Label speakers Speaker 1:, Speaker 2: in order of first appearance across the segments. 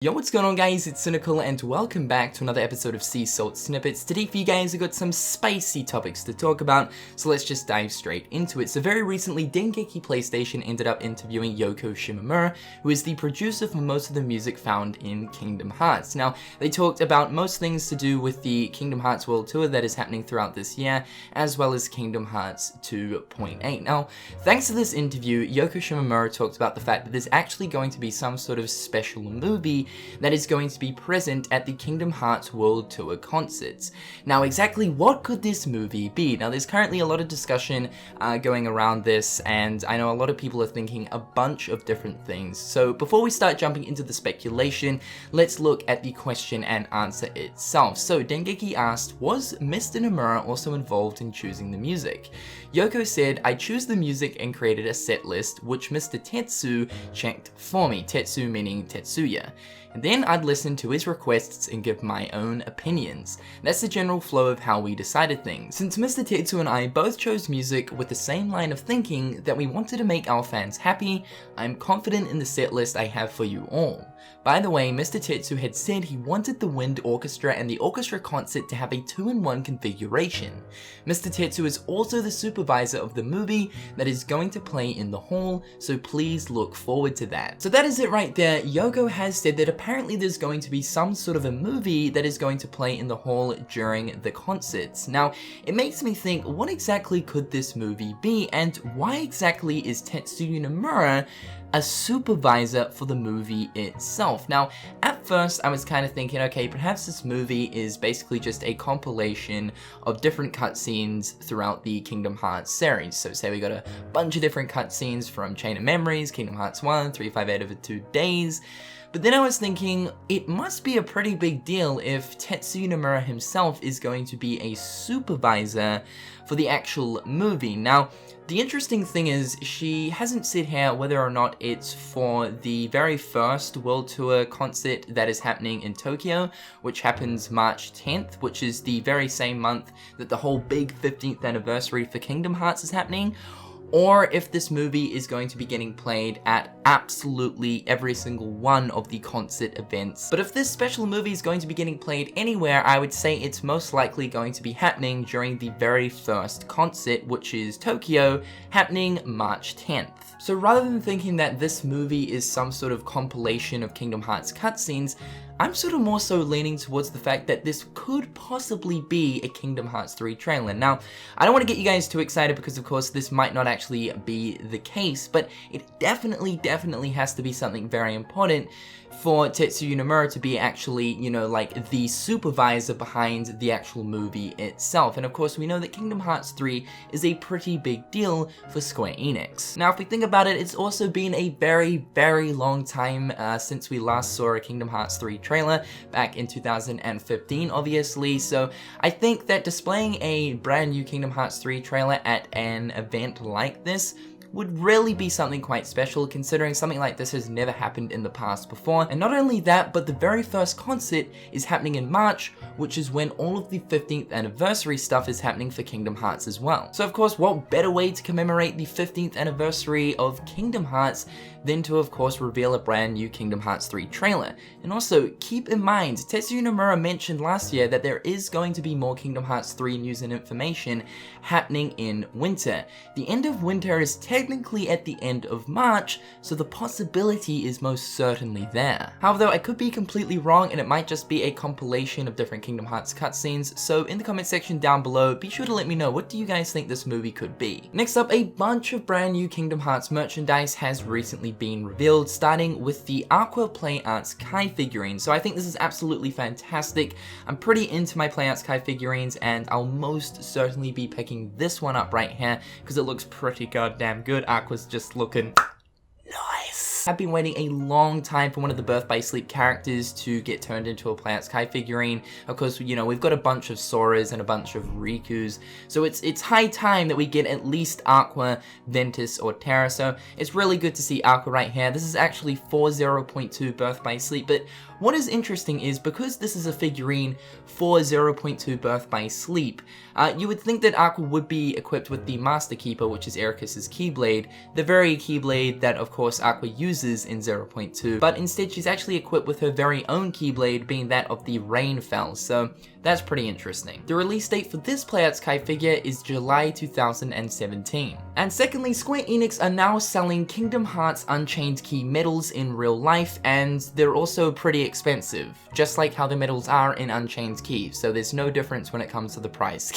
Speaker 1: Yo, what's going on guys, it's Cynical and welcome back to another episode of Sea Salt Snippets. Today for you guys I've got some spicy topics to talk about, so let's just dive straight into it. So very recently, TGJ PlayStation ended up interviewing Yoko Shimomura, who is the producer for most of the music found in Kingdom Hearts. Now, they talked about most things to do with the Kingdom Hearts World Tour that is happening throughout this year, as well as Kingdom Hearts 2.8. Now, thanks to this interview, Yoko Shimomura talked about the fact that there's actually going to be some sort of special movie that is going to be present at the Kingdom Hearts World Tour concerts. Now, exactly what could this movie be? Now, there's currently a lot of discussion going around this, and I know a lot of people are thinking a bunch of different things. So before we start jumping into the speculation, let's look at the question and answer itself. So Dengeki asked, was Mr. Nomura also involved in choosing the music? Yoko said, I choose the music and created a set list, which Mr. Tetsu checked for me. Tetsu meaning Tetsuya. And then I'd listen to his requests and give my own opinions. That's the general flow of how we decided things. Since Mr. Tetsu and I both chose music with the same line of thinking that we wanted to make our fans happy, I'm confident in the set list I have for you all. By the way, Mr. Tetsu had said he wanted the wind orchestra and the orchestra concert to have a 2-in-1 configuration. Mr. Tetsu is also the supervisor of the movie that is going to play in the hall, so please look forward to that. So that is it right there. Yoko has said that apparently there's going to be some sort of a movie that is going to play in the hall during the concerts. Now, it makes me think, what exactly could this movie be, and why exactly is Tetsuya Nomura a supervisor for the movie itself? Now, at first I was kind of thinking, okay, perhaps this movie is basically just a compilation of different cutscenes throughout the Kingdom Hearts series. So say we got a bunch of different cutscenes from Chain of Memories, Kingdom Hearts 1, 358 over 2 days. But then I was thinking, it must be a pretty big deal if Tetsuya Nomura himself is going to be a supervisor for the actual movie. Now, the interesting thing is, she hasn't said here whether or not it's for the very first World Tour concert that is happening in Tokyo, which happens March 10th, which is the very same month that the whole big 15th anniversary for Kingdom Hearts is happening, or if this movie is going to be getting played at absolutely every single one of the concert events. But if this special movie is going to be getting played anywhere, I would say it's most likely going to be happening during the very first concert, which is Tokyo, happening March 10th. So rather than thinking that this movie is some sort of compilation of Kingdom Hearts cutscenes, I'm sort of more so leaning towards the fact that this could possibly be a Kingdom Hearts 3 trailer. Now, I don't want to get you guys too excited because of course this might not actually be the case, but it definitely has to be something very important for Tetsuya Nomura to be actually, you know, like the supervisor behind the actual movie itself. And of course we know that Kingdom Hearts 3 is a pretty big deal for Square Enix. Now if we think about it, it's also been a very long time since we last saw a Kingdom Hearts 3 trailer, back in 2015 obviously, so I think that displaying a brand new Kingdom Hearts 3 trailer at an event like this would really be something quite special, considering something like this has never happened in the past before. And not only that, but the very first concert is happening in March, which is when all of the 15th anniversary stuff is happening for Kingdom Hearts as well. So of course, what better way to commemorate the 15th anniversary of Kingdom Hearts than to of course reveal a brand new Kingdom Hearts 3 trailer. And also, keep in mind, Tetsuya Nomura mentioned last year that there is going to be more Kingdom Hearts 3 news and information happening in winter. The end of winter is technically at the end of March, so the possibility is most certainly there. However, I could be completely wrong and it might just be a compilation of different Kingdom Hearts cutscenes, so in the comment section down below, be sure to let me know, what do you guys think this movie could be? Next up, a bunch of brand new Kingdom Hearts merchandise has recently been revealed, starting with the Aqua Play Arts Kai figurine. So I think this is absolutely fantastic. I'm pretty into my Play Arts Kai figurines, and I'll most certainly be picking this one up right here because it looks pretty goddamn good. Aqua's just looking nice. I've been waiting a long time for one of the Birth by Sleep characters to get turned into a Play Arts Kai figurine. Of course, you know, we've got a bunch of Soras and a bunch of Rikus, so it's high time that we get at least Aqua, Ventus, or Terra. So it's really good to see Aqua right here. This is actually 40.2 Birth by Sleep, but what is interesting is because this is a figurine for 0.2 Birth by Sleep, you would think that Aqua would be equipped with the Master Keeper, which is Ericus's Keyblade, the very Keyblade that of course Aqua uses in 0.2, but instead she's actually equipped with her very own Keyblade, being that of the Rainfell, so that's pretty interesting. The release date for this Playarts Kai figure is July 2017. And secondly, Square Enix are now selling Kingdom Hearts Unchained Key medals in real life, and they're also pretty expensive, just like how the medals are in Unchained Key, so there's no difference when it comes to the price.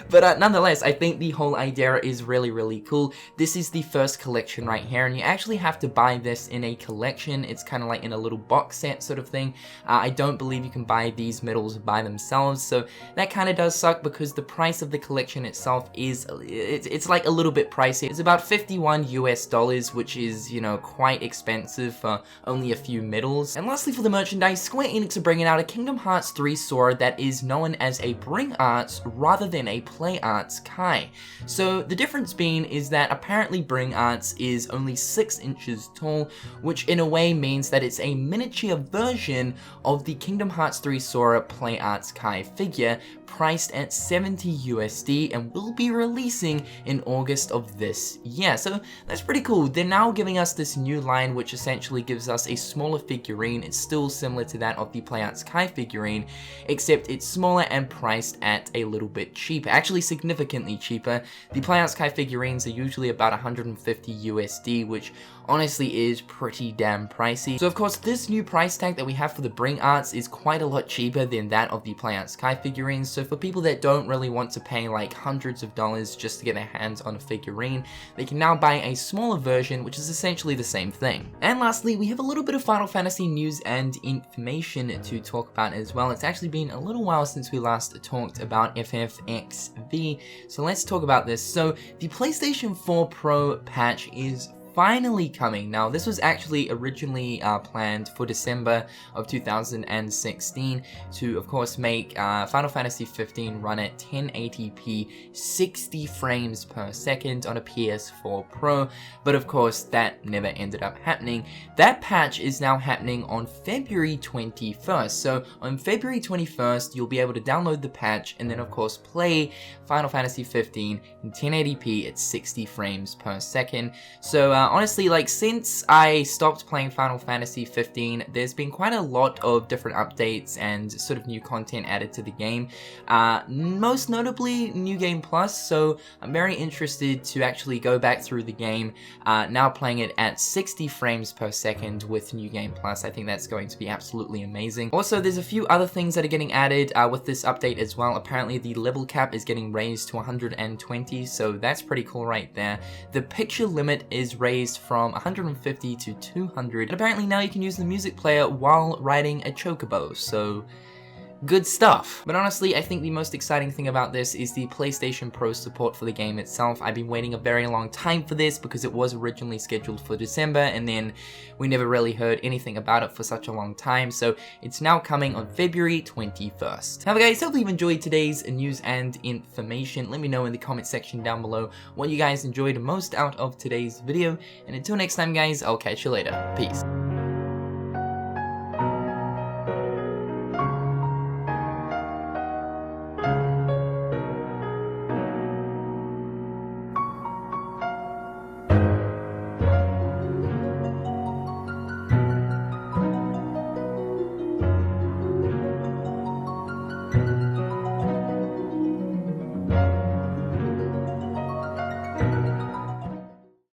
Speaker 1: But nonetheless, I think the whole idea is really cool. This is the first collection right here, and you actually have to buy this in a collection. It's kind of like in a little box set sort of thing. I don't believe you can buy these medals by themselves, so that kind of does suck because the price of the collection itself is, it's like a little bit pricey. It's about $51 US, which is, you know, quite expensive for only a few medals. And lastly, for the merchandise, Square Enix are bringing out a Kingdom Hearts 3 Sora that is known as a Bring Arts rather than a Play Arts Kai. So the difference being is that apparently Bring Arts is only 6 inches tall, which in a way means that it's a miniature version of the Kingdom Hearts 3 Sora Play Arts Kai figure, priced at $70 USD, and will be releasing in August of this year. So that's pretty cool. They're now giving us this new line, which essentially gives us a smaller figurine. It's still similar to that of the Playarts Kai figurine, except it's smaller and priced at a little bit cheaper, actually significantly cheaper. The Playarts Kai figurines are usually about 150 USD, which honestly is pretty damn pricey. So of course, this new price tag that we have for the Bring Arts is quite a lot cheaper than that of the Playarts Kai figurines. So for people that don't really want to pay like hundreds of dollars just to get their hands on a figurine, they can now buy a smaller version, which is essentially the same thing. And lastly, we have a little bit of Final Fantasy news and information to talk about as well. It's actually been a little while since we last talked about FFXV, so let's talk about this. So the PlayStation 4 Pro patch is finally coming. Now, this was actually originally planned for December of 2016 to, of course, make Final Fantasy 15 run at 1080p 60 frames per second on a PS4 Pro, but of course, that never ended up happening. That patch is now happening on February 21st. So on February 21st, you'll be able to download the patch and then, of course, play Final Fantasy 15 in 1080p at 60 frames per second. So honestly, like, since I stopped playing Final Fantasy 15, there's been quite a lot of different updates and sort of new content added to the game, most notably New Game Plus, so I'm very interested to actually go back through the game, now playing it at 60 frames per second with New Game Plus. I think that's going to be absolutely amazing. Also, there's a few other things that are getting added with this update as well. Apparently, the level cap is getting raised to 120, so that's pretty cool right there. The picture limit is raised from 150 to 200, and apparently now you can use the music player while riding a chocobo, so good stuff. But honestly, I think the most exciting thing about this is the PlayStation Pro support for the game itself. I've been waiting a very long time for this because it was originally scheduled for December, and then we never really heard anything about it for such a long time, so it's now coming on February 21st. Now guys, hopefully you've enjoyed today's news and information. Let me know in the comment section down below what you guys enjoyed most out of today's video, and until next time guys, I'll catch you later. Peace.